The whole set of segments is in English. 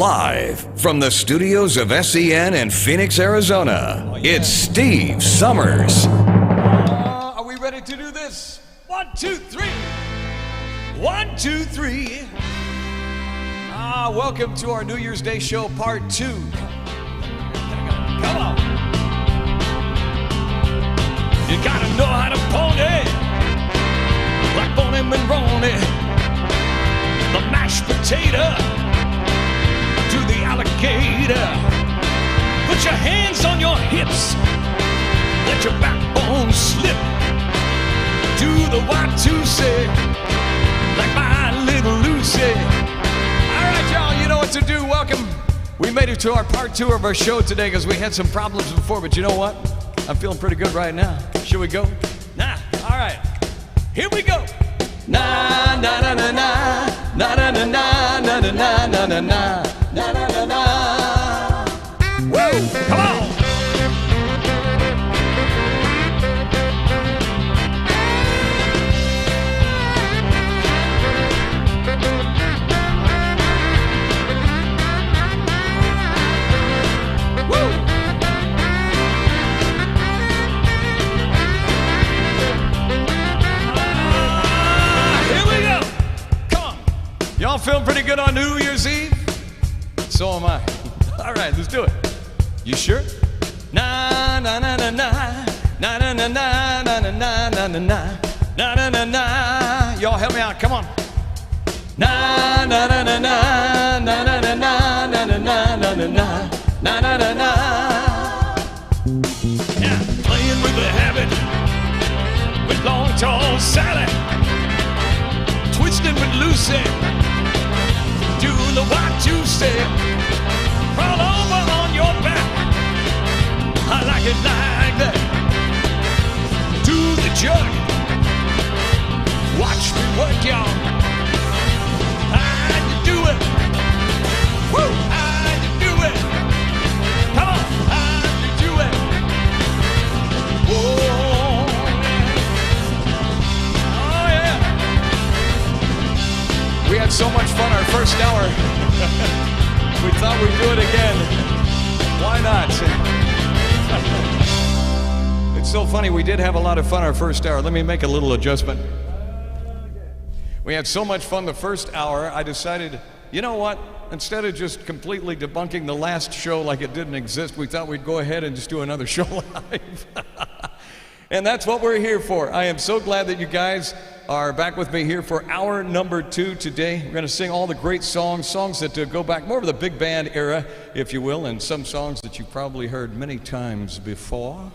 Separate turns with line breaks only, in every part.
Live from the studios of SEN in Phoenix, Arizona, it's Steve Summers.
Are we ready to do this? 1, 2, 3. 1, 2, 3. Welcome to our New Year's Day show, part 2. Come on. You gotta know how to pony, like Boney Maroney. The mashed potato to the alligator. Put your hands on your hips, let your backbone slip to the Y2C, like my little Lucy. All right, y'all, you know what to do. Welcome. We made it to our part 2 of our show today because we had some problems before, but you know what? I'm feeling pretty good right now. Should we go? Nah. All right. Here we go. Na na na na na na na na na na na na na na na na na. Woo! Come on! Woo! Y'all feeling pretty good on New Year's Eve? So am I. All right, let's do it. You sure? Na na na na na na na na na na na na na na na na na na. Y'all help me out. Come on. Na na na na na na na na na na na na na na na na na. Yeah, playing with the habit with long tall Sally, twisting with Lucy. Do the Y2C, roll over on your back. I like it like that. Do the jug, watch me work, y'all. How you do it? Woo! How you do it? Come on, how you do it? Whoa! Oh yeah! We had so much fun our first hour. We thought we'd do it again. Why not? It's so funny. We did have a lot of fun our first hour. Let me make a little adjustment. We had so much fun the first hour, I decided, you know what? Instead of just completely debunking the last show like it didn't exist, we thought we'd go ahead and just do another show live. And that's what we're here for. I am so glad that you guys are back with me here for hour number 2 today. We're going to sing all the great songs that go back more of the big band era, if you will, and some songs that you've probably heard many times before.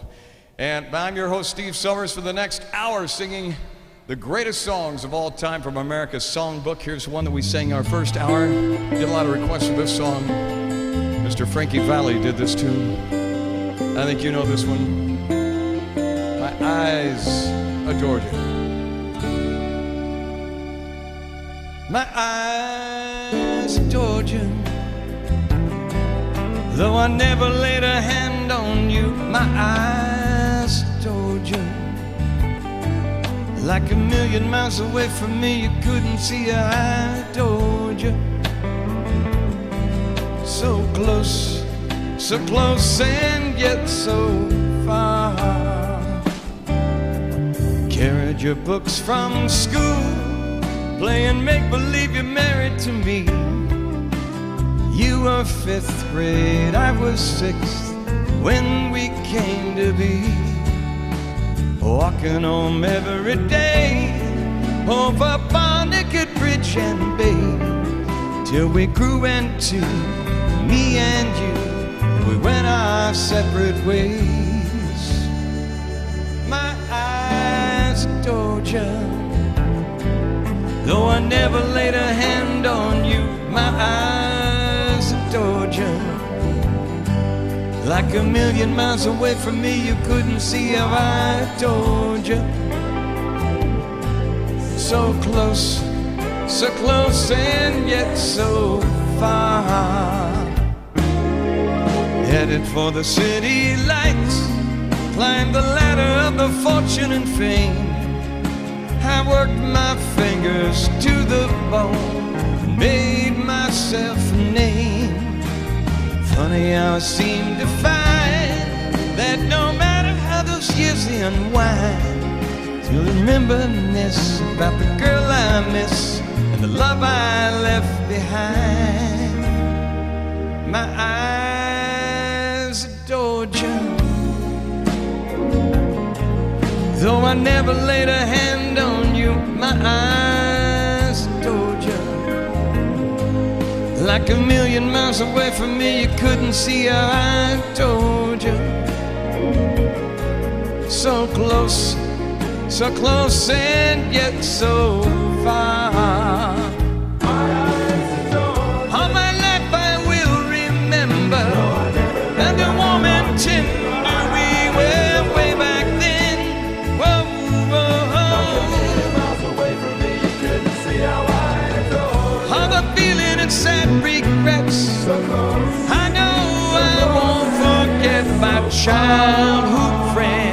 And I'm your host, Steve Summers, for the next hour singing the greatest songs of all time from America's songbook. Here's one that we sang our first hour. Did a lot of requests for this song. Mr. Frankie Valli did this too. I think you know this one. My eyes adored you. My eyes adored you, though I never laid a hand on you. My eyes adored you, like a million miles away from me. You couldn't see I adored you. So close and yet so far. Carried your books from school, playing make-believe you're married to me. You were 5th grade, I was 6th, when we came to be. Walking home every day, over Barnegat Bridge and Bay, till we grew into, me and you, we went our separate ways. My eyes adored you, though I never laid a hand on you. My eyes adored you, like a million miles away from me. You couldn't see how I adored you. So close and yet so far. Headed for the city lights, climbed the ladder of the fortune and fame. I worked my fingers to the bone, made myself a name. Funny how I seem to find that no matter how those years unwind, still reminisce about the girl I miss and the love I left behind. My eyes adored you, though I never laid a hand on you. My eyes adored you. Like a million miles away from me, you couldn't see how I adored you. So close and yet so far. All my life I will remember and the warm and tender we were way back then. Whoa, whoa, whoa. All the feeling and sad regrets. I know I won't forget my childhood friend.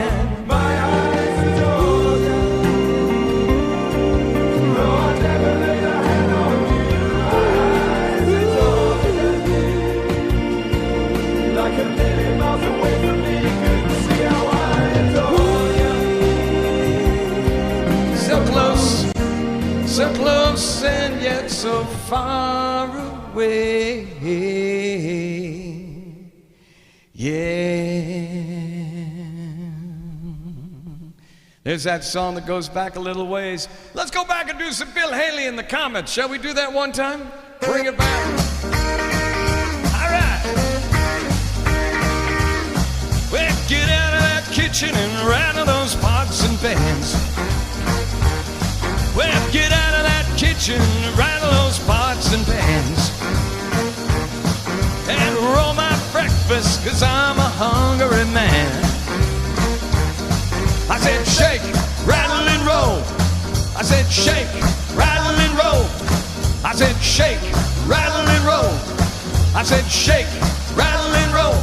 So close and yet so far away. Yeah. There's that song that goes back a little ways. Let's go back and do some Bill Haley in the comments. Shall we do that one time? Bring it back. All right. Well, get out of that kitchen and rattle those pots and pans. Well, get out of that kitchen, rattle those pots and pans, and roll my breakfast, 'cause I'm a hungry man. I said shake, rattle and roll. I said shake, rattle and roll. I said shake, rattle and roll. I said shake, rattle and roll.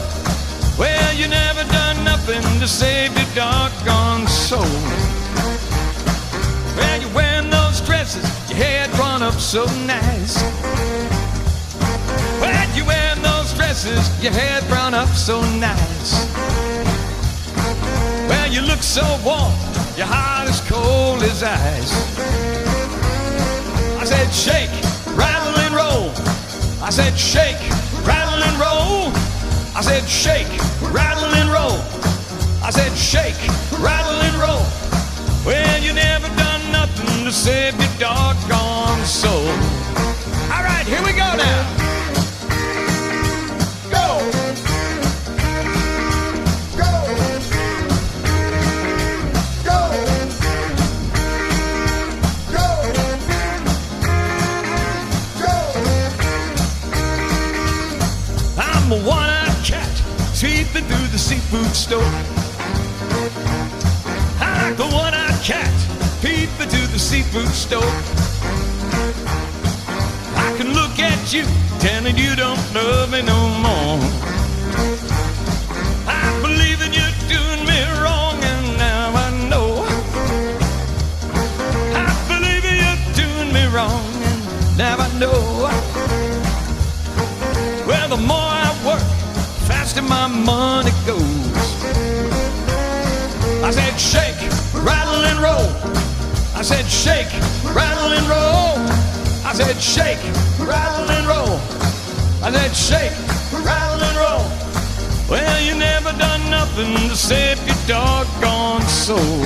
Well, you never done nothing to save your doggone soul. Well, you're wearing those dresses, your hair drawn up so nice. Well, you're wearing those dresses, your hair drawn up so nice. Well, you look so warm, your heart is cold as ice. I said shake, rattle and roll. I said shake, rattle and roll. I said shake, rattle and roll. I said shake, rattle and roll. Well, you never done nothing to save your doggone soul. All right, here we go now. Go. Go. Go. Go. Go. I'm a one-eyed cat sweeping through the seafood store. Like a one-eyed cat peeping to the seafood store. I can look at you, telling you don't love me no more. I believe that you're doing me wrong, and now I know. I believe that you're doing me wrong, and now I know. Well, the more I work, the faster my money goes. I said shake, rattle and roll. I said shake, rattle and roll. I said shake, rattle and roll. I said shake, rattle and roll. Well, you never done nothing to save your doggone soul.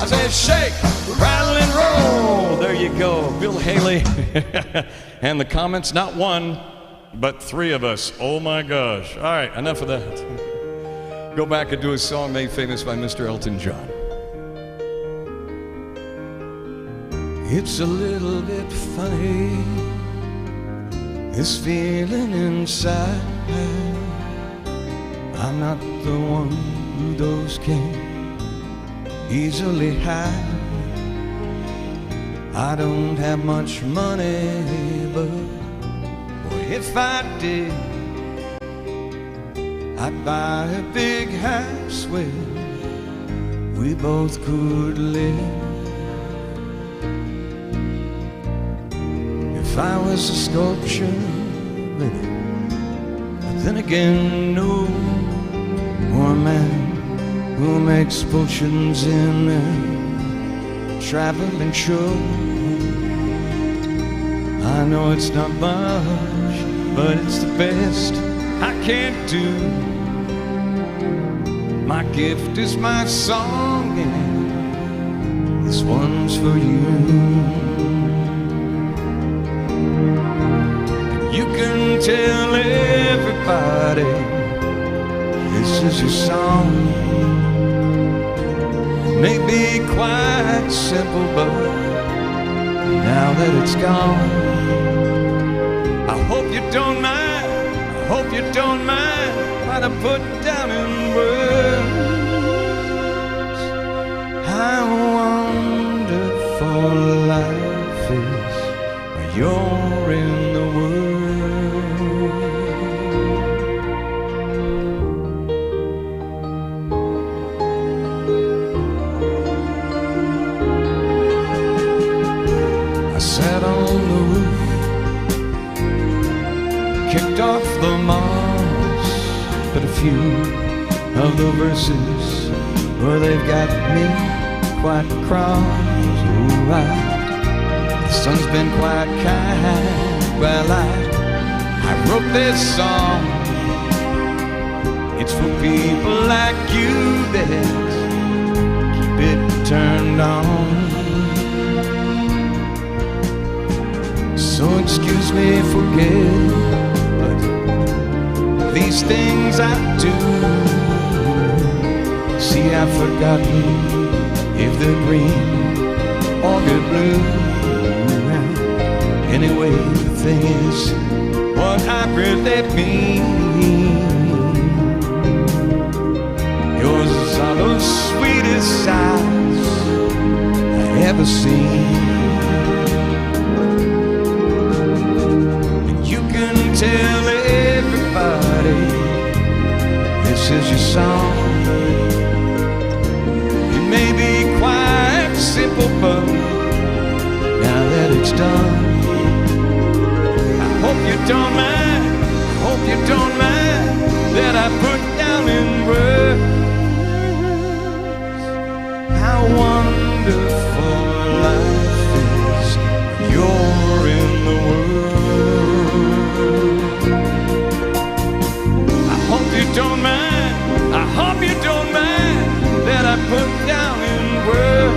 I said shake, rattle and roll. There you go, Bill Haley. And the comments, not one, but three of us. Oh my gosh. All right, enough of that. Go back and do a song made famous by Mr. Elton John. It's a little bit funny, this feeling inside. I'm not the one who those can easily hide. I don't have much money, but if I did, I'd buy a big house where we both could live. If I was a sculpture, baby, Then again, no more man who makes potions in a traveling show. I know it's not much, but it's the best I can do. My gift is my song, and this one's for you. You can tell everybody this is your song. May be quite simple, but now that it's gone, I hope you don't mind, I hope you don't mind what I put down in words. How wonderful life is when you're in the world. Sat on the roof, kicked off the moss, but a few of the verses, well, they've got me quite cross. Oh, the sun's been quite kind. Well, I wrote this song. It's for people like you that keep it turned on. So excuse me, forget, but these things I do. See, I've forgotten if they're green or they're blue. Anyway, the thing is, what I really mean, yours are the sweetest eyes I ever seen. Tell everybody this is your song. It may be quite simple, but now that it's done, I hope you don't mind, I hope you don't mind that I put down in words how wonderful life is when you're in the world. Don't mind, I hope you don't mind that I put down in words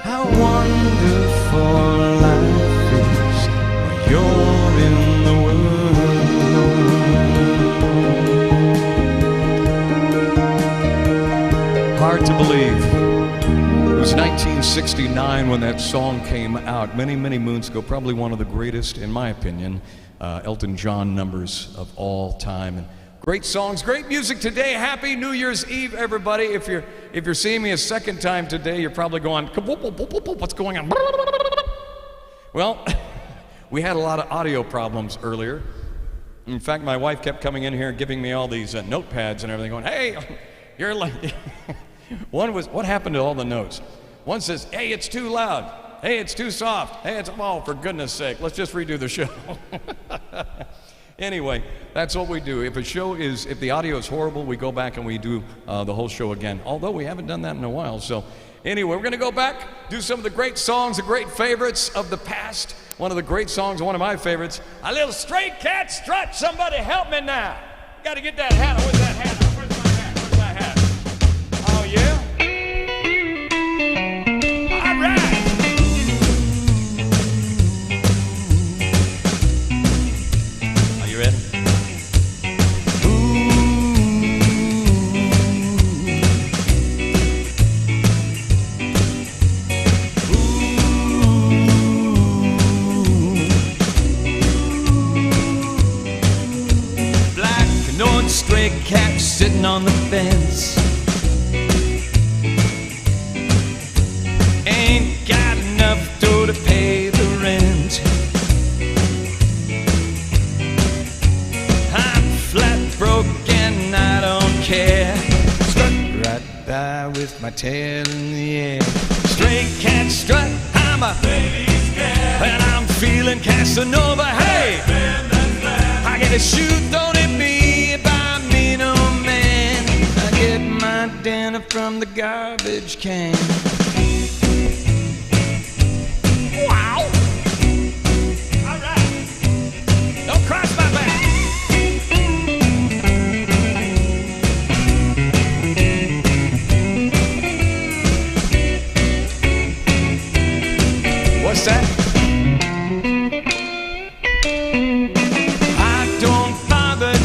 how wonderful life is when you're in the world. Hard to believe. It was 1969 when that song came out, many, many moons ago, probably one of the greatest, in my opinion, Elton John numbers of all time. And great songs, great music today. Happy New Year's Eve, everybody. If you're seeing me a second time today, you're probably going, what's going on? Well, we had a lot of audio problems earlier. In fact, my wife kept coming in here and giving me all these notepads and everything, going, hey, you're like, one was, what happened to all the notes? One says, hey, it's too loud. Hey, it's too soft. Hey, it's, oh, for goodness sake, let's just redo the show. Anyway, that's what we do. If the audio is horrible, we go back and we do the whole show again. Although we haven't done that in a while. So anyway, we're going to go back, do some of the great songs, the great favorites of the past. One of the great songs, one of my favorites, A Little Straight Cat Strut. Somebody help me now. Got to get that hat. Where's that hat? Where's my hat? Where's my hat? Oh, yeah? All right. Are you ready? Stray cat sitting on the fence, ain't got enough dough to pay the rent. I'm flat broke and I don't care. Strut right by with my tail in the air. Stray cat strut, I'm a ladies' cat, and I'm feeling Casanova. Hey, Somebody shoot, don't hit me by me, no man. I get my dinner from the garbage can. Wow! All right. Don't cross my back. What's that?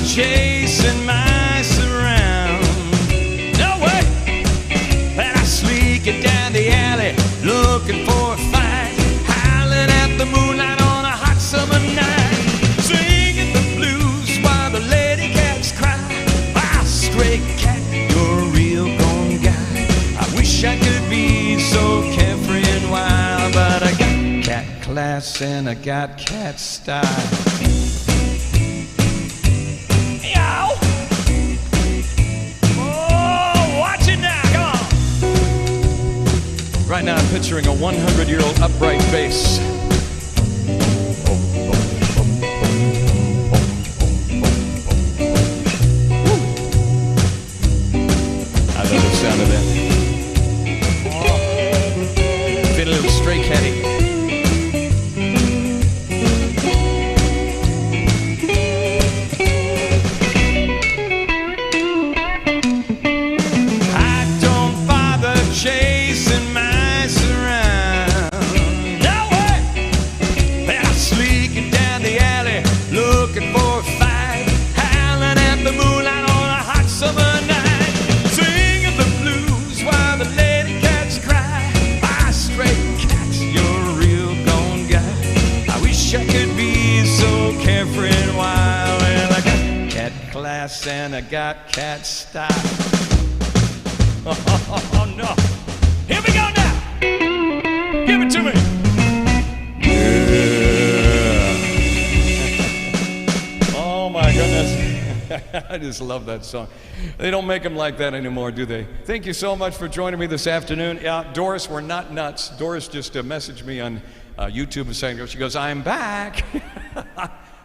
Chasing mice around. No way! But I sneak it down the alley, looking for a fight, howling at the moonlight on a hot summer night, singing the blues while the lady cats cry. Ah, stray cat, you're a real gone guy. I wish I could be so carefree and wild, but I got cat class and I got cat style. Right now I'm picturing a 100-year-old upright bass. I love the sound of that. Fit a little stray catty. And I got cat style. Oh, no. Here we go now. Give it to me. Yeah. Oh, my goodness. I just love that song. They don't make them like that anymore, do they? Thank you so much for joining me this afternoon. Doris, we're not nuts. Doris just messaged me on YouTube a second ago. She goes, I'm back.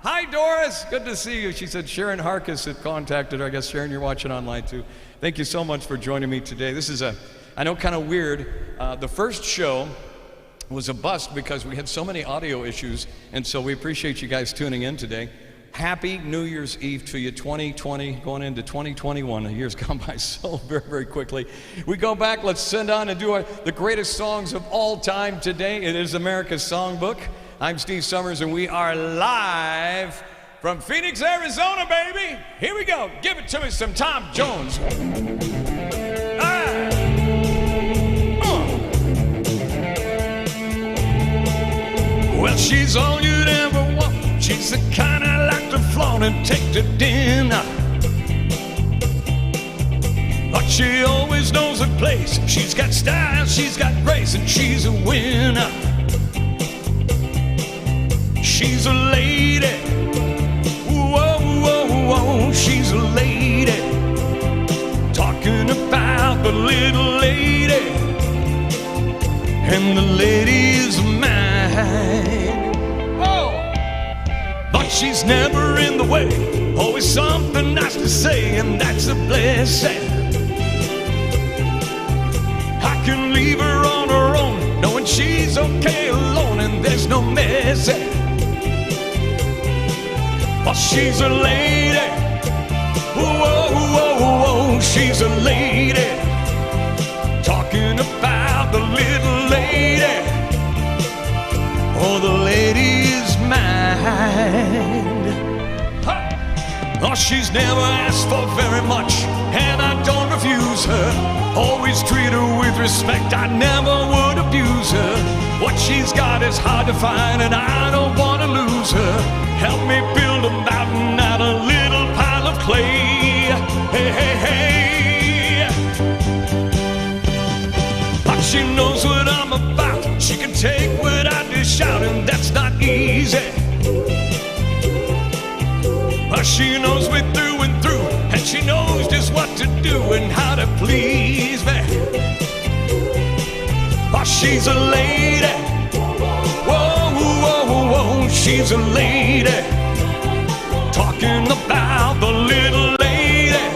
Hi, Doris. Good to see you. She said Sharon Harkis had contacted her. I guess, Sharon, you're watching online, too. Thank you so much for joining me today. This is I know, kind of weird. The first show was a bust because we had so many audio issues, and so we appreciate you guys tuning in today. Happy New Year's Eve to you, 2020, going into 2021. The year's gone by so very, very quickly. We go back, let's send on and do the greatest songs of all time today. It is America's Songbook. I'm Steve Summers, and we are live from Phoenix, Arizona, baby. Here we go. Give it to me some Tom Jones. All right. Well, she's all you'd ever want. She's the kind I like to flaunt and take to dinner. But she always knows her place. She's got style, she's got grace, and she's a winner. She's a lady, whoa, whoa, whoa, she's a lady. Talking about the little lady, and the lady's mine. Oh, but she's never in the way, always something nice to say, and that's a blessing. I can leave her on her own, knowing she's okay alone, and there's no messing. Well, she's a lady, whoa, whoa, whoa, she's a lady. Talking about the little lady, oh, the lady's mine. Oh, she's never asked for very much, and I don't refuse her. Always treat her with respect, I never would abuse her. What she's got is hard to find, and I don't want to lose her. Help me build a mountain out of a little pile of clay. Hey, hey, hey. But she knows what I'm about. She can take what I dish out, and that's not easy. But she knows me through and through, and she knows just what to do and how to please me. But she's a lady, whoa, whoa, whoa, she's a lady. talking about the little lady,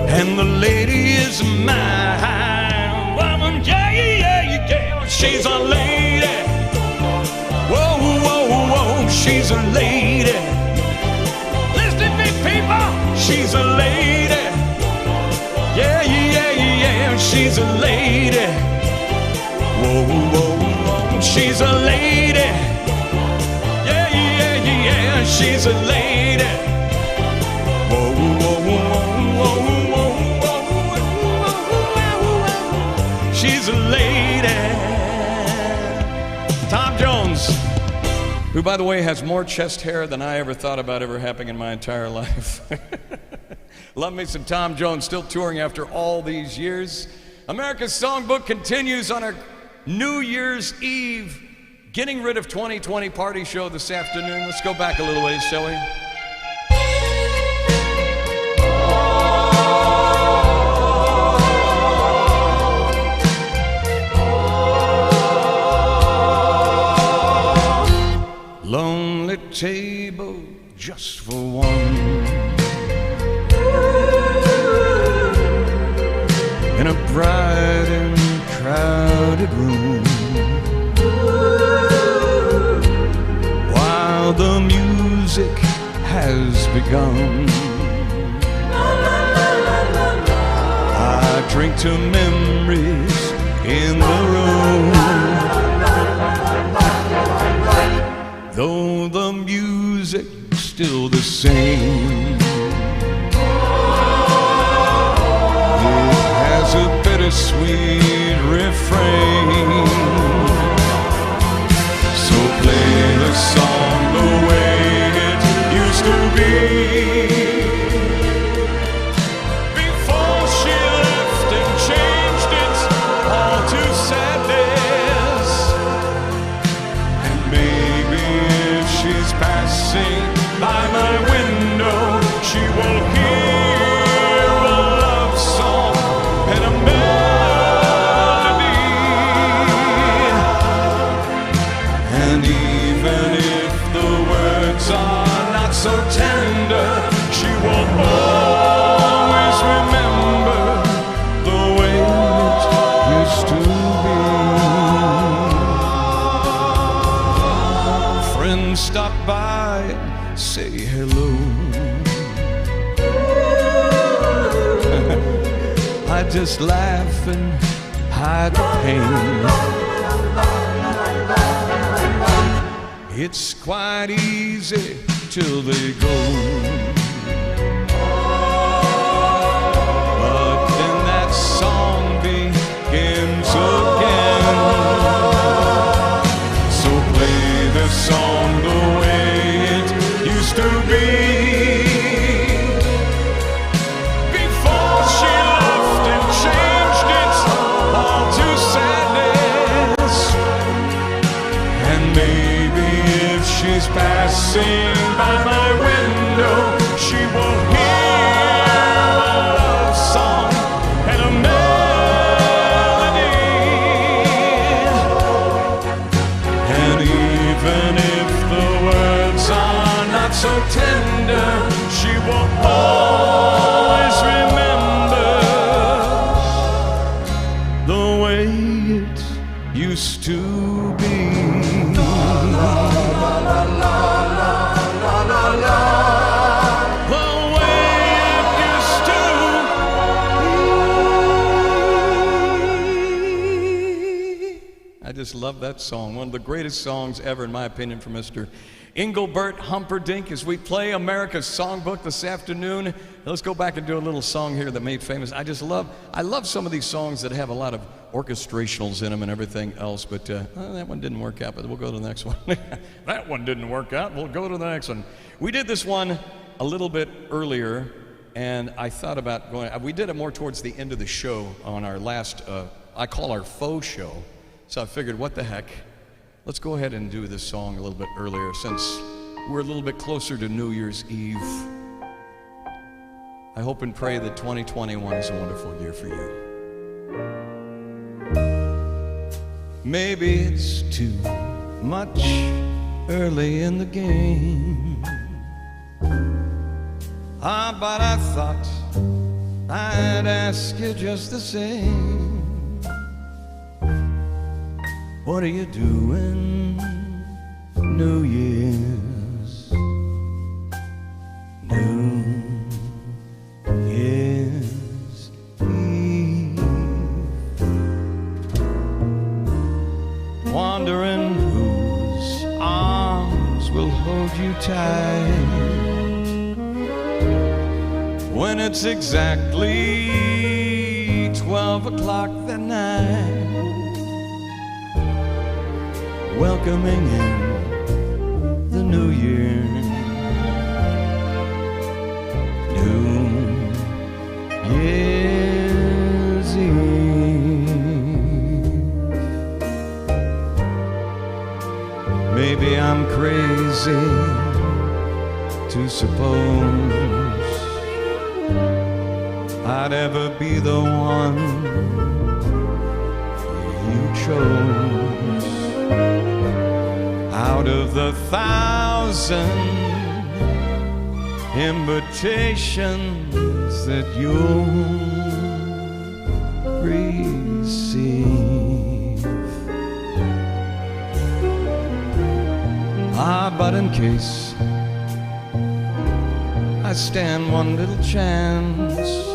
and the lady is mine. Woman, yeah, yeah, yeah, she's a lady. Whoa, whoa, whoa, she's a lady. Listen to me, people, she's a lady. Yeah, yeah, yeah, she's a lady. Whoa, whoa, whoa, she's a lady. Yeah, yeah, yeah, she's a lady. Whoa, whoa, whoa, whoa, whoa, she's a lady. Tom Jones, who, by the way, has more chest hair than I ever thought about ever happening in my entire life. Love me some Tom Jones, still touring after all these years. America's Songbook continues on our New Year's Eve, getting rid of 2020 party show this afternoon. Let's go back a little ways, shall we? Lonely table just for one, in a bright and crowded room, while the music has begun. I drink to memories in the room, though the music's still the same. Has a bittersweet refrain. So play the song the way it used to be, before she left and changed it all to sadness. And maybe if she's passing by my window, she will hear a love song and a melody. And even if the words are not so tender, she will always remember the way it used to be. Friends stop by and say hello. I just laugh and hide the pain. It's quite easy till they go, but then that song begins again. So play the song the way it used to be, before she left and changed it all to sadness. And maybe if she's passing by my window, she will hear a love song and a melody. And even if the words are not so tender, she will always remember the way it used to be. I just love that song. One of the greatest songs ever, in my opinion, from Mr. Engelbert Humperdinck. As we play America's Songbook this afternoon, let's go back and do a little song here that made famous. I love some of these songs that have a lot of orchestrationals in them and everything else, but that one didn't work out, but we'll go to the next one. That one didn't work out, we'll go to the next one. We did this one a little bit earlier, and I thought about going, we did it more towards the end of the show on our last, I call our faux show. So I figured, what the heck, let's go ahead and do this song a little bit earlier, since we're a little bit closer to New Year's Eve. I hope and pray that 2021 is a wonderful year for you. Maybe it's too much early in the game, But I thought I'd ask you just the same. What are you doing New Year's? New Year's Eve. Wondering whose arms will hold you tight when it's exactly 12 o'clock that night, welcoming in the new year. New Year's Eve. Maybe I'm crazy to suppose I'd ever be the one you chose out of the 1,000 invitations that you'll receive. But in case I stand one little chance,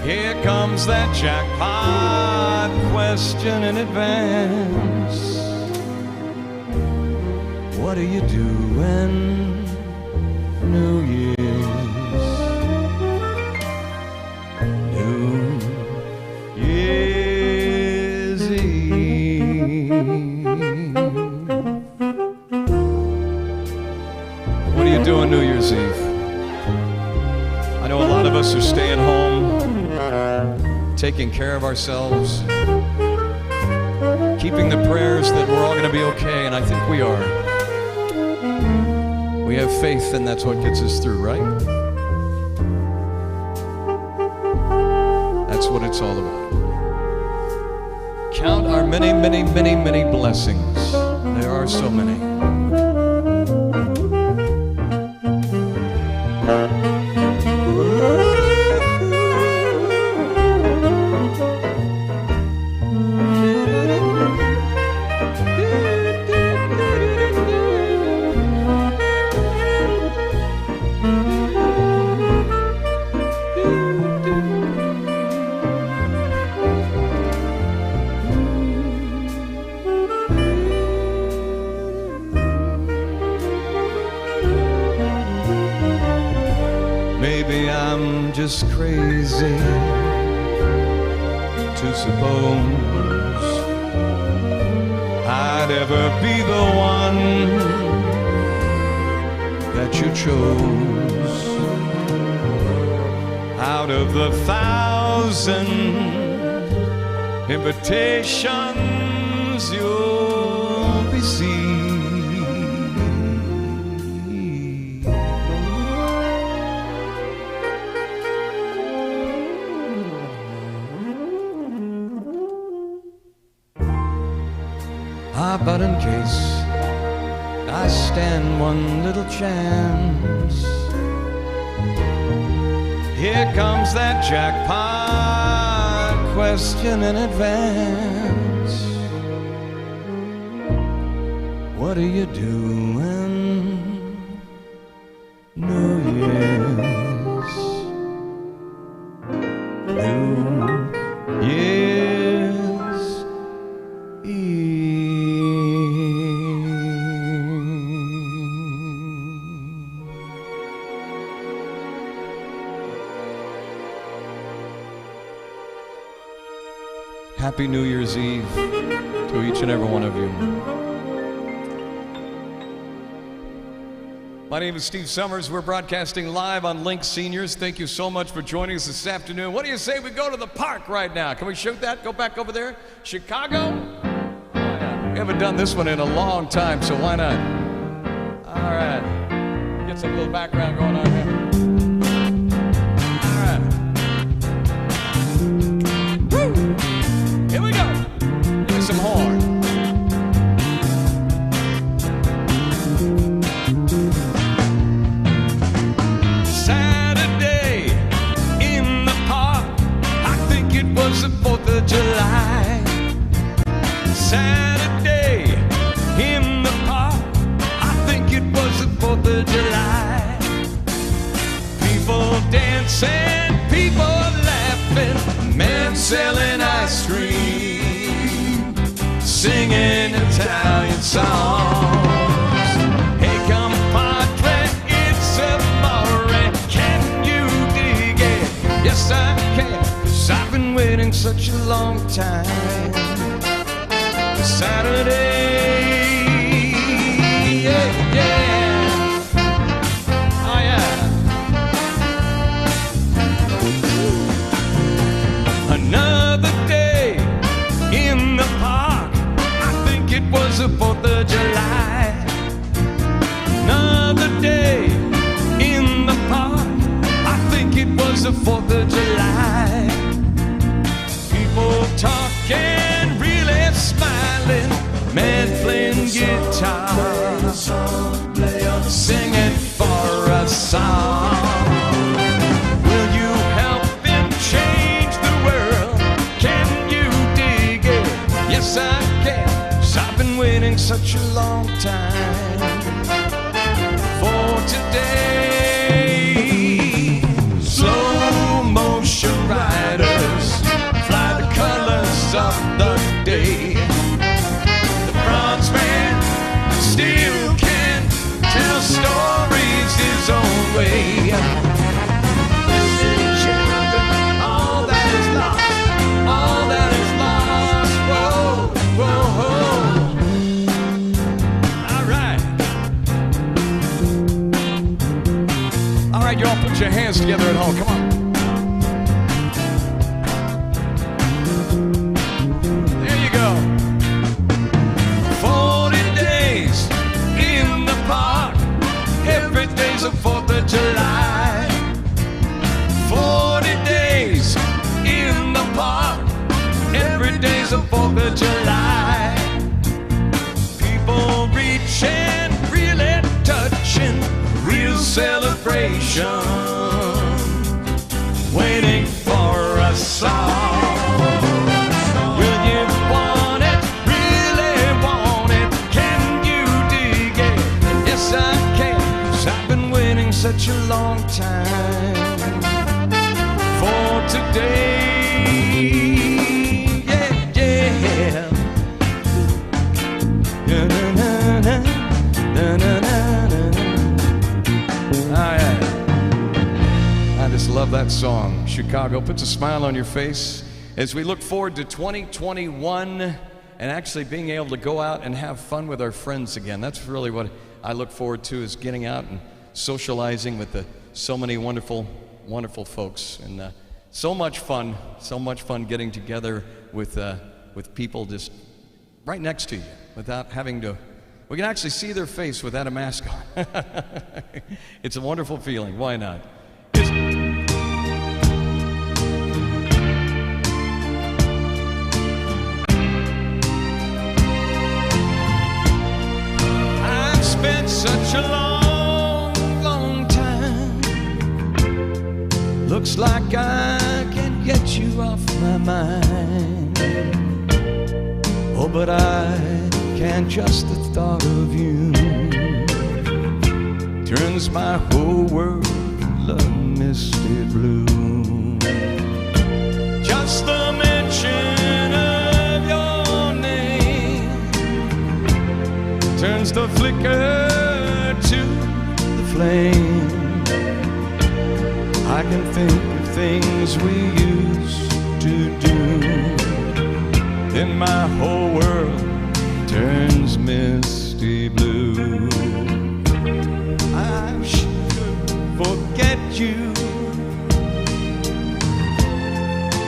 here comes that jackpot question in advance. What are you doing New Year's? New Year's Eve. What are you doing New Year's Eve? I know a lot of us are staying home, taking care of ourselves, keeping the prayers that we're all going to be okay, and I think we are. We have faith, and that's what gets us through, right? That's what it's all about. Count our many, many, many, many blessings. There are so many. Maybe I'm just crazy to suppose I'd ever be the one that you chose out of the 1,000 invitations you'll receive. But in case I stand one little chance, here comes that jackpot question in advance. What are you doing New Year's? New Year's Eve. Happy New Year's Eve to each and every one of you. My name is Steve Summers. We're broadcasting live on Link Seniors. Thank you so much for joining us this afternoon. What do you say we go to the park right now? Can we shoot that? Go back over there? Chicago? We haven't done this one in a long time, so why not? All right. Get some little background going on here. Here we go. Give me some horn. and people laughing, men selling ice cream, singing Italian songs. Hey, compadre, it's amore. Can you dig it? Yes, I can. 'Cause I've been waiting such a long time. Saturday, yeah, yeah. Oh, yeah. Another day in the park. I think it was the 4th of July. Another day in the park. I think it was the 4th of July. People talking, really smiling, men playing guitar, singing for a song. Will you help him change the world? Can you dig it? Yes, I can. 'Cause I've been waiting such a long time for today. Slow motion riders fly the colors of the day. The bronze man still can tell stories his own way. Listen, children, all that is lost, all that is lost. Whoa, whoa, whoa. All right. All right, y'all put your hands together at home. Come on. There you go. 40 days in the park. Every day's the 4th of July. 40 days in the park. Every day's the 4th of July. People reaching, really touching, real celebration. Waiting for a song. Will you want it? Really want it? Can you dig it? Yes, I can. 'Cause I've been waiting such a long time for today. Yeah, yeah. Na-na-na-na, na-na-na-na. Ah, yeah. I just love that song. Chicago puts a smile on your face as we look forward to 2021 and actually being able to go out and have fun with our friends again. That's really what I look forward to, is getting out and socializing with so many wonderful, wonderful folks. And so much fun getting together with people just right next to you without having to. We can actually see their face without a mask on. It's a wonderful feeling. Why not? I've spent such a long, long time. Looks like I can get you off my mind. Oh, but I can't, just the thought of you turns my whole world a misty blue. Just the mention of your name turns the flicker to the flame. I can think of things we used to do, then my whole world turns misty blue. I should forget you.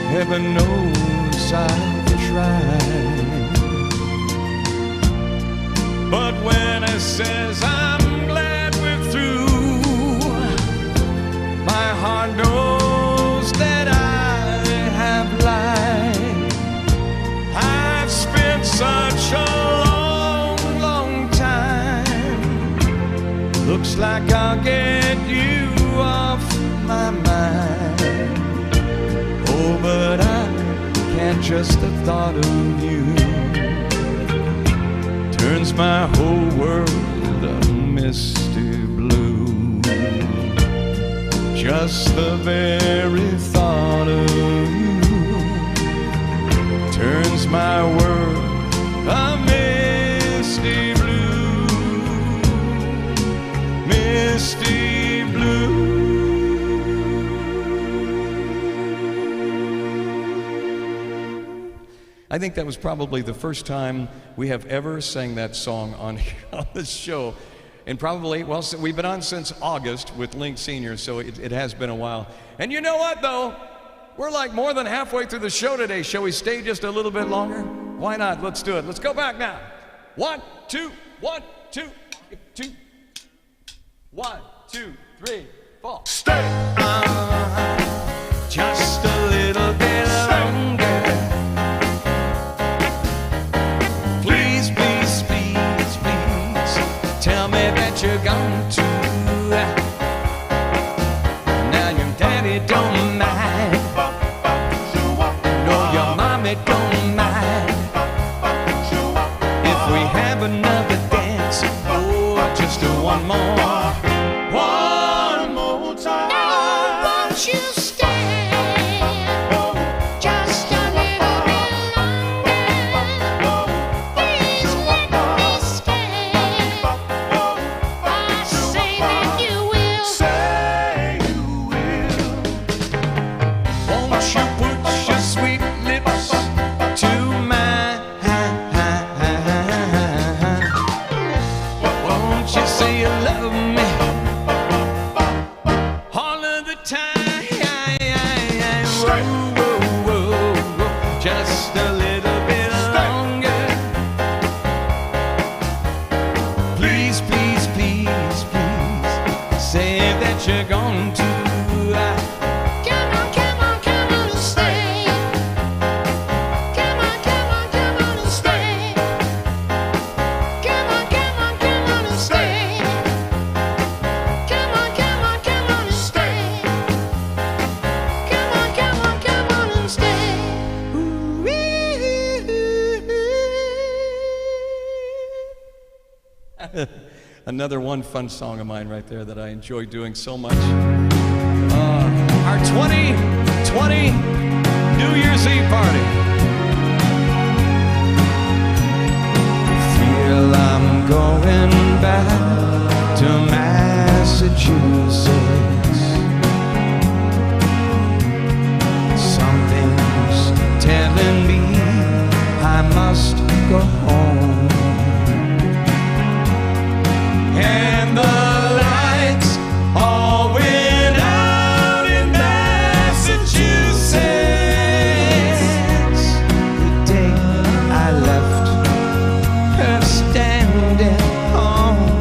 Heaven knows I've tried. But when it says I'm glad we're through, my heart knows that I have lied. I've spent such a long, long time. Looks like I'll get you off my mind. Oh, but I can't, just the thought of you turns my whole world a misty blue. Just the very thought of you turns my world a misty blue, misty blue. I think that was probably the first time we have ever sang that song on the show. And probably, well, we've been on since August with Link Sr., so it has been a while. And you know what, though? We're like more than halfway through the show today. Shall we stay just a little bit longer? Why not? Let's do it. Let's go back now. 1, 2, 1, 2, 2. 1, 2, 3, 4. Stay. Just a little bit longer. Please, please, please, please, tell me that you're going to. Now your daddy don't mind. No, your mommy don't mind. If we have another dance, oh, just one more. One more time.
Now won't you stay just a little bit longer? Please let me stay. I say that you will.
Say you will. Won't you put your sweet lips to mine? Won't you say you love me all of the time? Whoa, whoa, whoa, whoa. Just a little bit longer. Please, please, please, please, say that you're going to.
Come on, come on, come on and stay. Come on, come on, come on and stay. Come on, come on, come on and stay. Come on, come on, come on and stay. Come on, come on, come on and stay.
Another one fun song of mine right there that I enjoy doing so much. Our 2020 New Year's Eve party. Feel I'm going back to Massachusetts. Something's telling me I must go home. And the lights all went out in Massachusetts. The day I left her standing home.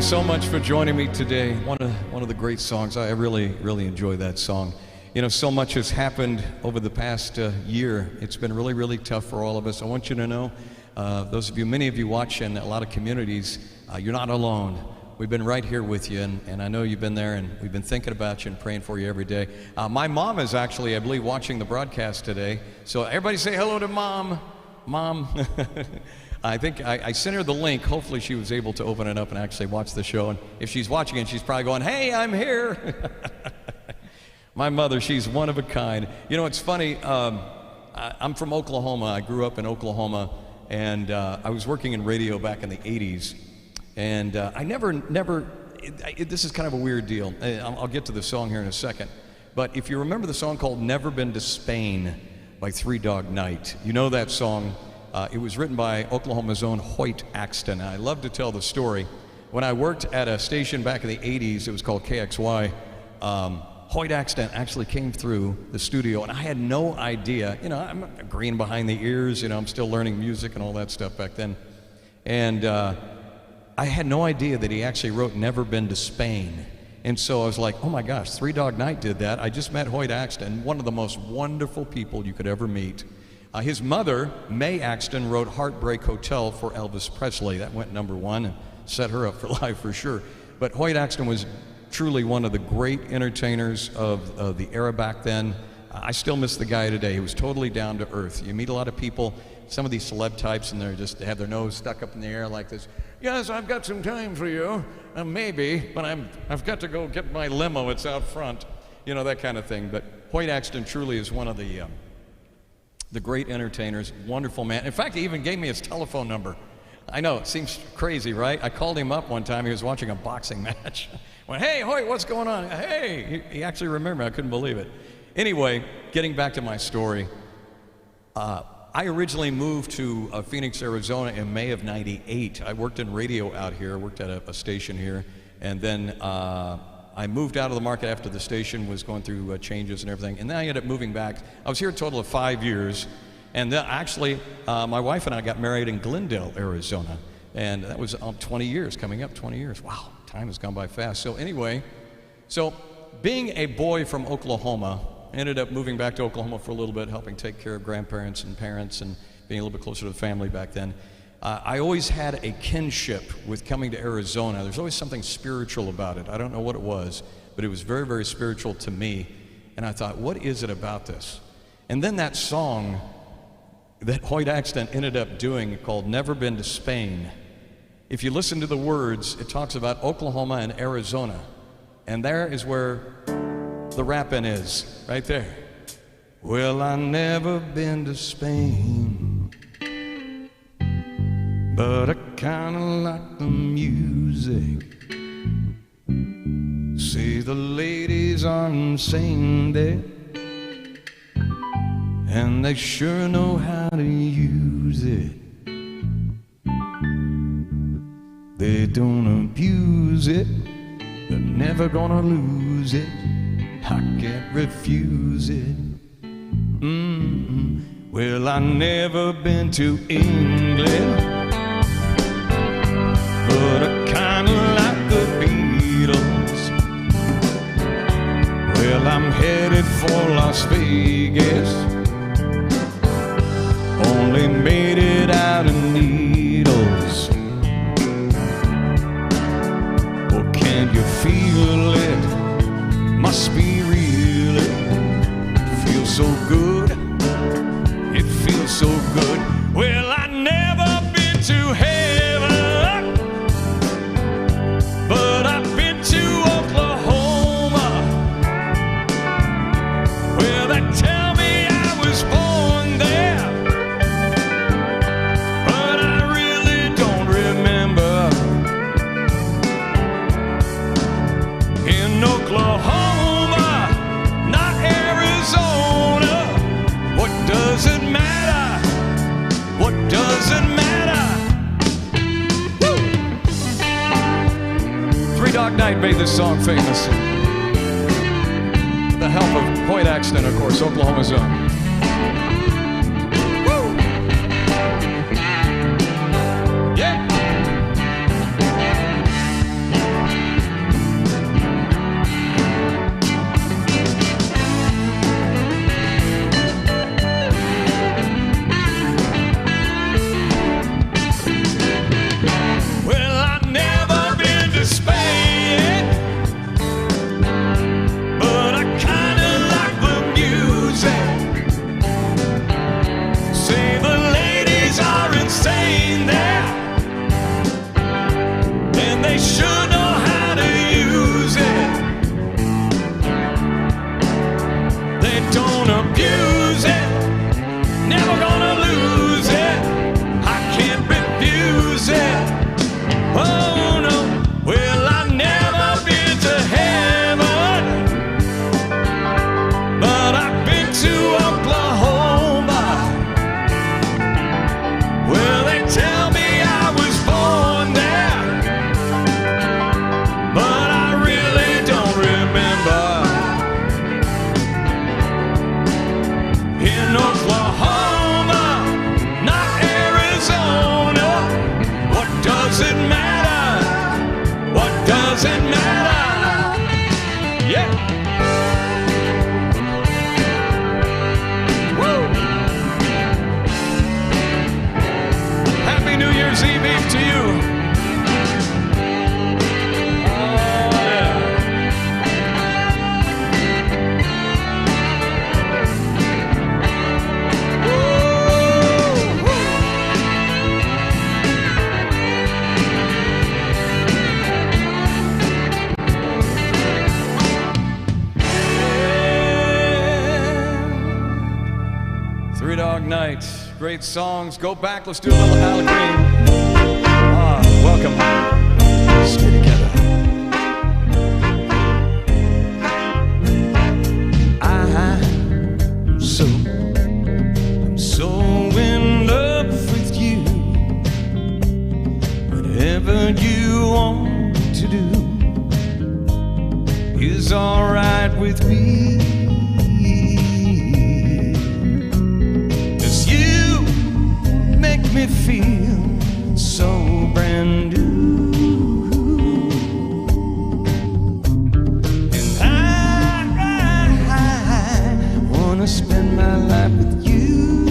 so much for joining me today. One of the great songs. I really enjoy that song. You know, so much has happened over the past year. It's been really tough for all of us. I want you to know, many of you watching, a lot of communities, you're not alone. We've been right here with you, and I know you've been there, and we've been thinking about you and praying for you every day. My mom is actually, I believe, watching the broadcast today. So everybody say hello to Mom. Mom. I think I sent her the link. Hopefully she was able to open it up and actually watch the show. And if she's watching it, she's probably going, hey, I'm here. My mother, she's one of a kind. You know, it's funny. I'm from Oklahoma. I grew up in Oklahoma, and I was working in radio back in the 80s. And I this is kind of a weird deal. I'll get to the song here in a second. But if you remember the song called Never Been to Spain by Three Dog Night, you know that song. It was written by Oklahoma's own Hoyt Axton. I love to tell the story. When I worked at a station back in the 80s, it was called KXY, Hoyt Axton actually came through the studio, and I had no idea. You know, I'm green behind the ears, you know, I'm still learning music and all that stuff back then. And I had no idea that he actually wrote Never Been to Spain. And so I was like, oh my gosh, Three Dog Night did that. I just met Hoyt Axton, one of the most wonderful people you could ever meet. His mother, Mae Axton, wrote Heartbreak Hotel for Elvis Presley. That went #1 and set her up for life for sure. But Hoyt Axton was truly one of the great entertainers of the era back then. I still miss the guy today. He was totally down to earth. You meet a lot of people, some of these celeb types, and they have their nose stuck up in the air like this. Yes, I've got some time for you. Maybe, but I've got to go get my limo. It's out front. You know, that kind of thing. But Hoyt Axton truly is one of the great entertainers, wonderful man. In fact, he even gave me his telephone number. I know, it seems crazy, right? I called him up one time. He was watching a boxing match. Went, hey, Hoyt, what's going on? Hey, he actually remembered. I couldn't believe it. Anyway, getting back to my story, I originally moved to Phoenix, Arizona in May of '98. I worked in radio out here, worked at a station here, and then I moved out of the market after the station was going through changes and everything, and then I ended up moving back. I was here a total of 5 years, and then actually my wife and I got married in Glendale, Arizona, and that was 20 years, coming up 20 years. Wow, time has gone by fast. So anyway, being a boy from Oklahoma, I ended up moving back to Oklahoma for a little bit, helping take care of grandparents and parents and being a little bit closer to the family back then. I always had a kinship with coming to Arizona. There's always something spiritual about it. I don't know what it was, but it was very spiritual to me. And I thought, what is it about this? And then that song that Hoyt Axton ended up doing called Never Been to Spain. If you listen to the words, it talks about Oklahoma and Arizona. And there is where the rapping is, right there. Well, I never been to Spain, but I kinda like the music. See, the ladies are insane there, and they sure know how to use it. They don't abuse it, they're never gonna lose it. I can't refuse it. Well, I never been to England, but I kinda like the Beatles. Well, I'm headed for Las Vegas, only made it out of needles. Well, can you feel it? Must be real. It feels so good. It feels so good. Well, I never been to heaven, but I've been to Oklahoma. Well, they tell me I was born there, but I really don't remember. In Oklahoma, not Arizona. What does it matter? What does it matter? Woo! Three Dog Night made this song famous. With the help of Hoyt Axton, of course, Oklahoma's own. Woo! Yeah! really don't abuse it. Never gonna lose it. I can't refuse it. Oh no, well I never been to heaven, but I've been to Oklahoma. Well, they tell me I was born there, but I really don't remember. In Oklahoma, not Arizona. What does it matter? What does it matter? Yeah. Woo. Happy New Year's Eve Eve to you. Oh, yeah. Three Dog Night, great songs. Go back, let's do a little Al Green. Ah, welcome. Stay together. I'm so in love with you. Whatever you want to do is alright with me. Make me feel so brand new, and I wanna spend my life with you.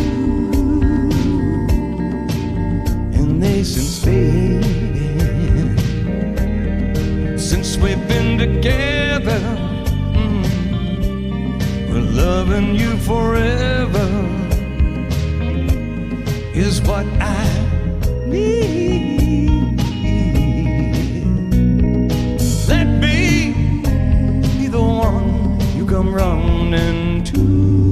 And they since baby, since we've been together, we're loving you forever. Is what I need. Let me be the one you come running to.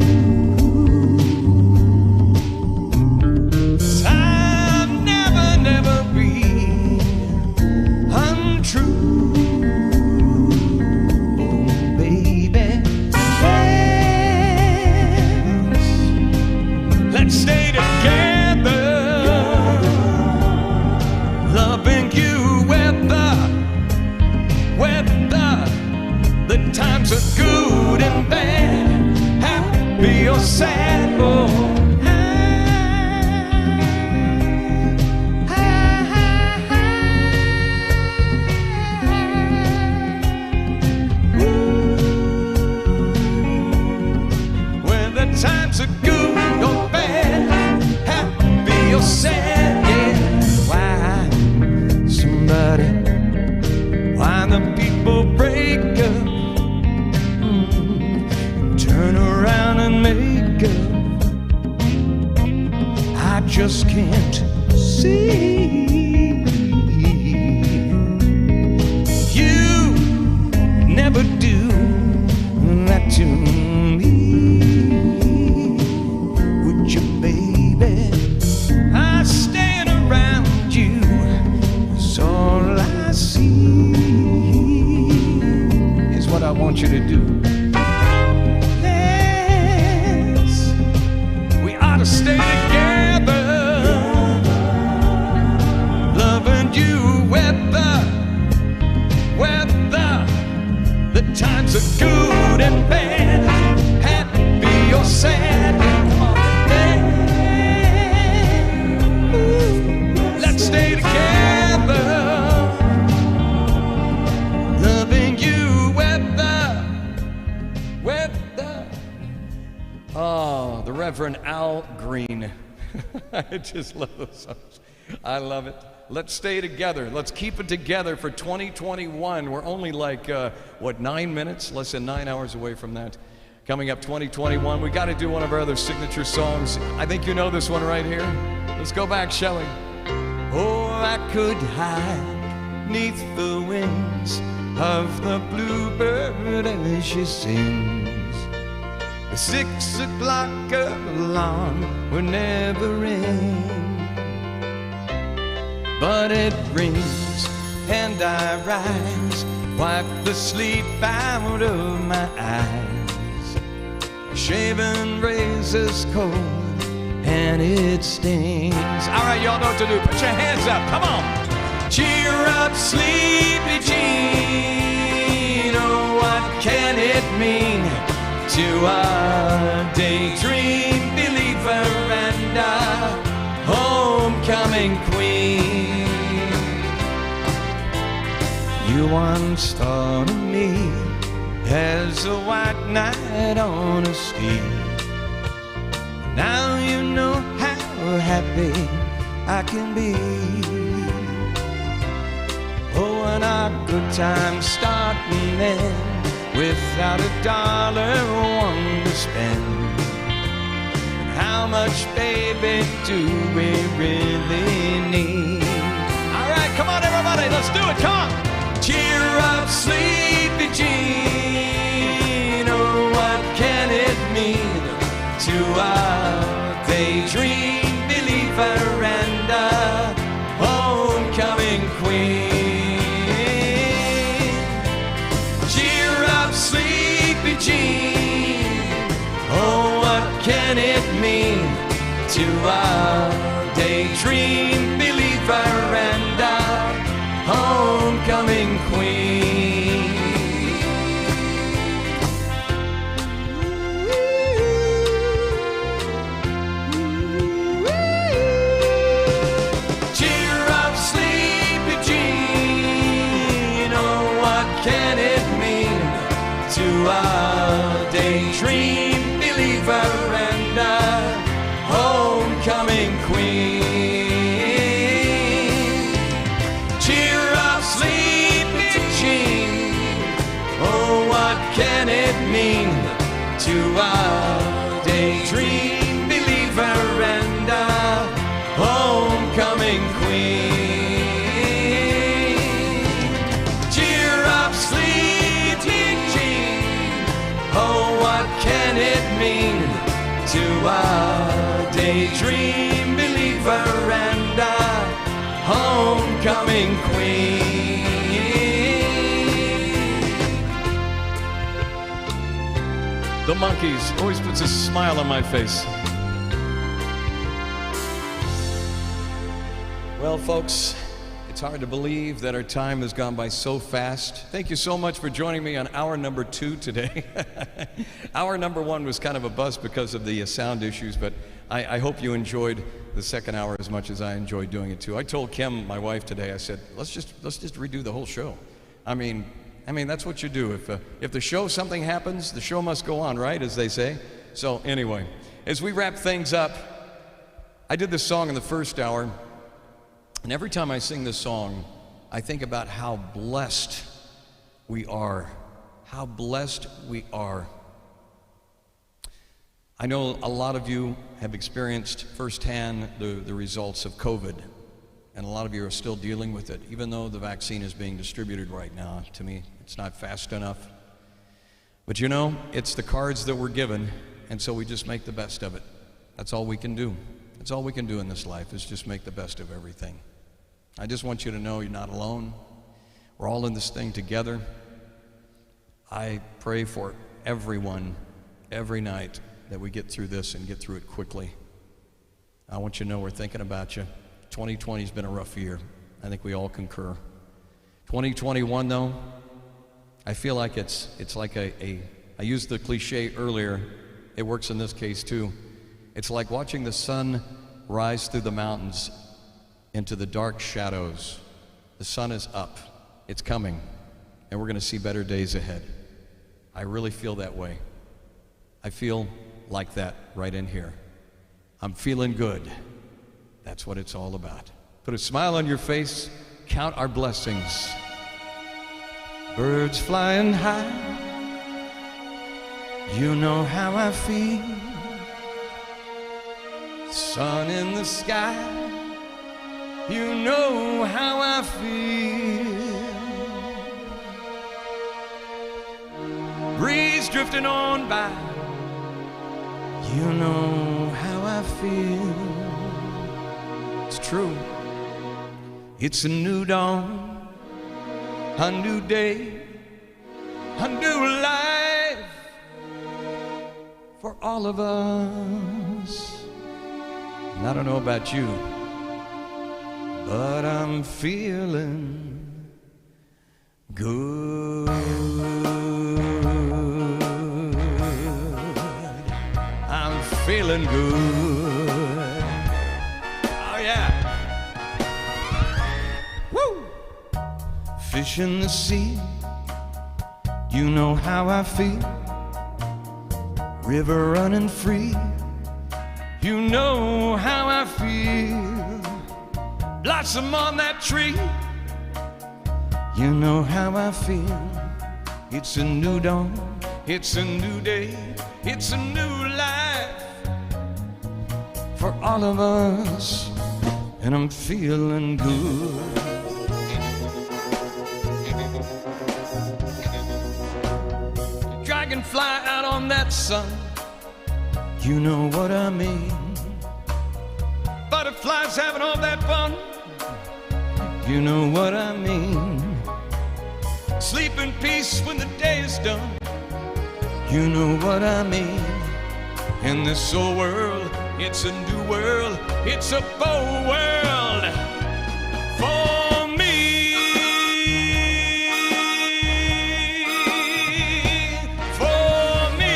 'Cause I'll never be untrue. Oh, baby, yes. Let's stay together. Loving you the times are good and bad, happy or sad. Oh, when the times are good or bad, happy or sad. Yeah. Why the people break up, turn around and make up, I just can't see. You never do that to me, would you, baby? I stand around you, it's all I see. Is what I want you to do. Yes, we ought to stay together, loving you whether the times are good and bad, happy or sad. Come on, yeah. Ooh, let's stay together, loving you whether. Oh, the Reverend Al Green. I just love those songs. I love it. Let's stay together. Let's keep it together for 2021. We're only like, 9 minutes? Less than 9 hours away from that. Coming up 2021, we got to do one of our other signature songs. I think you know this one right here. Let's go back, shall we? Oh, I could hide neath the wings of the bluebird as she sings, The 6 o'clock alarm will never end, but it rings and I rise, wipe the sleep out of my eyes. A shaven razor's cold and it stings. All right, y'all know what to do. Put your hands up. Come on. Cheer up, sleepy Jean. Oh, what can it mean to a daydream believer and a homecoming queen? You once thought of me as a white knight on a steed. Now you know how happy I can be. Oh, and our good times start and end without a dollar or one to spend. And how much, baby, do we really need? All right, come on, everybody, let's do it, come on. Cheer up, sleepy Jean. Oh, what can it mean to a daydream believer and a homecoming queen? Cheer up, sleepy Jean. Oh, what can it mean to a daydream believer and a homecoming queen? Cheer up, sleepy Jean. Oh, what can it mean to a daydream believer and a homecoming queen? Cheer up, sleepy Jean. Oh, what can it mean to a daydream believer and a homecoming queen? Cheer up, sleepy Jean. Oh, what can it mean to a daydream believer and a homecoming queen? The Monkees always puts a smile on my face. Well, folks, it's hard to believe that our time has gone by so fast. Thank you so much for joining me on hour number 2 today. Hour number 1 was kind of a bust because of the sound issues, but I hope you enjoyed the second hour as much as I enjoyed doing it too. I told Kim, my wife, today, I said, let's just redo the whole show. I mean, that's what you do. If the show, something happens, the show must go on, right, as they say? So anyway, as we wrap things up, I did this song in the first hour, and every time I sing this song, I think about how blessed we are. How blessed we are. I know a lot of you have experienced firsthand the results of COVID, and a lot of you are still dealing with it, even though the vaccine is being distributed right now. To me, it's not fast enough. But you know, it's the cards that we're given, and so we just make the best of it. That's all we can do. That's all we can do in this life, is just make the best of everything. I just want you to know you're not alone. We're all in this thing together. I pray for everyone every night that we get through this and get through it quickly. I want you to know we're thinking about you. 2020 has been a rough year. I think we all concur. 2021, though, I feel like it's like I used the cliche earlier. It works in this case too. It's like watching the sun rise through the mountains into the dark shadows. The sun is up. It's coming. And we're going to see better days ahead. I really feel that way. I feel like that right in here. I'm feeling good. That's what it's all about. Put a smile on your face. Count our blessings. Birds flying high. You know how I feel. Sun in the sky. You know how I feel. Breeze drifting on by. You know how I feel. It's true. It's a new dawn, a new day, a new life for all of us. And I don't know about you, but I'm feeling good. I'm feeling good. Oh yeah. Woo! Fish in the sea, you know how I feel. River running free, you know how I feel. Blossom on that tree, you know how I feel. It's a new dawn, it's a new day, it's a new life for all of us, and I'm feeling good. Dragonfly out on that sun, you know what I mean. Butterflies having all that fun, you know what I mean. Sleep in peace when the day is done, you know what I mean. In this old world, it's a new world, it's a bold world for me. For me.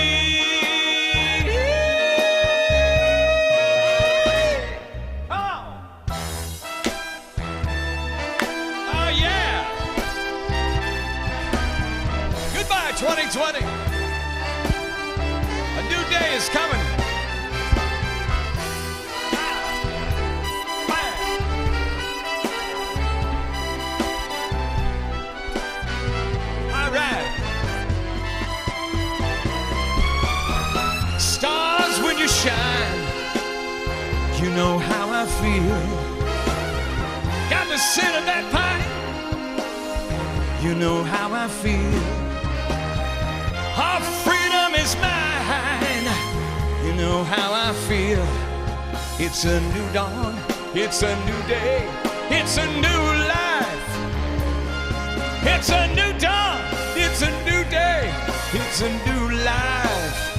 Oh. Oh yeah. Goodbye 2020. A new day is coming. All right. Stars when you shine, you know how I feel. Got the scent of that pine, you know how I feel. Our freedom is mine, you know how I feel. It's a new dawn, it's a new day, it's a new life. It's a new dawn, it's a new day, it's a new life.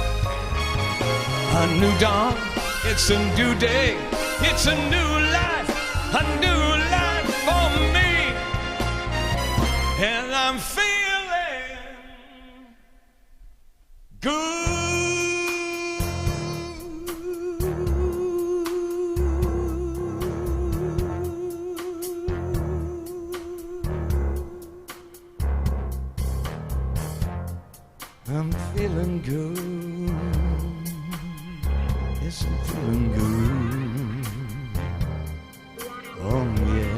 A new dawn, it's a new day, it's a new life, a new life for me. And I'm feeling good. I'm feeling good. Yes, I'm feeling good. Oh yeah.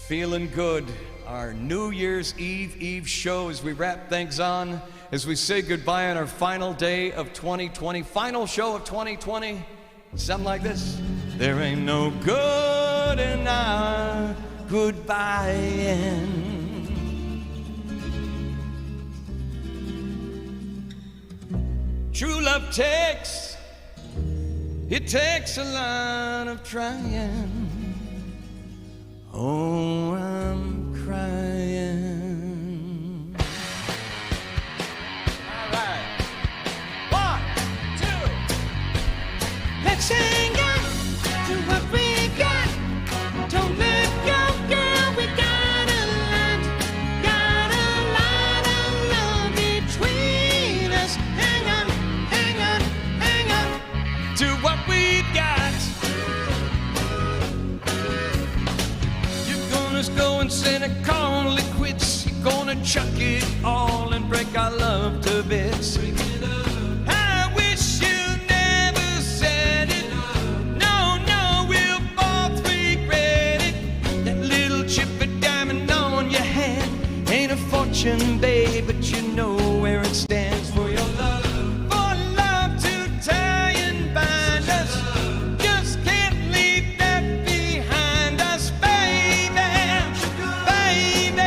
Feeling good. Our New Year's Eve show as we wrap things on, as we say goodbye on our final day of 2020, final show of 2020. Something like this. There ain't no good in our goodbye. True love takes a lot of trying. Oh, I'm crying. All right. 1, 2.
Let's hang on to what we got. Don't let go, girl. We got a lot of love between us. Hang on, hang on, hang on
to what we got. You're gonna go and say to call it quits. You're gonna chuck it all and break our love to bits. I wish you never said it. No, we'll both regret it. That little chip of diamond on your hand ain't a fortune, babe, but you know where it stands for your love. For love to tie and bind us. Just can't leave that behind us, baby. Baby.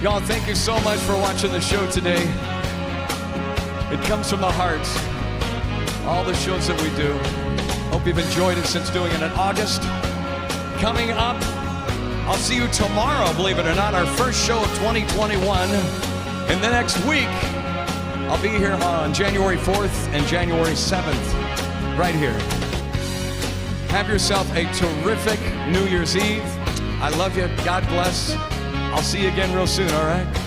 Y'all, thank you so much for watching the show today. It comes from the heart. All the shows that we do. Hope you've enjoyed it since doing it in August. Coming up, I'll see you tomorrow, believe it or not, our first show of 2021. And the next week, I'll be here on January 4th and January 7th, right here. Have yourself a terrific New Year's Eve. I love you. God bless. I'll see you again real soon, all right?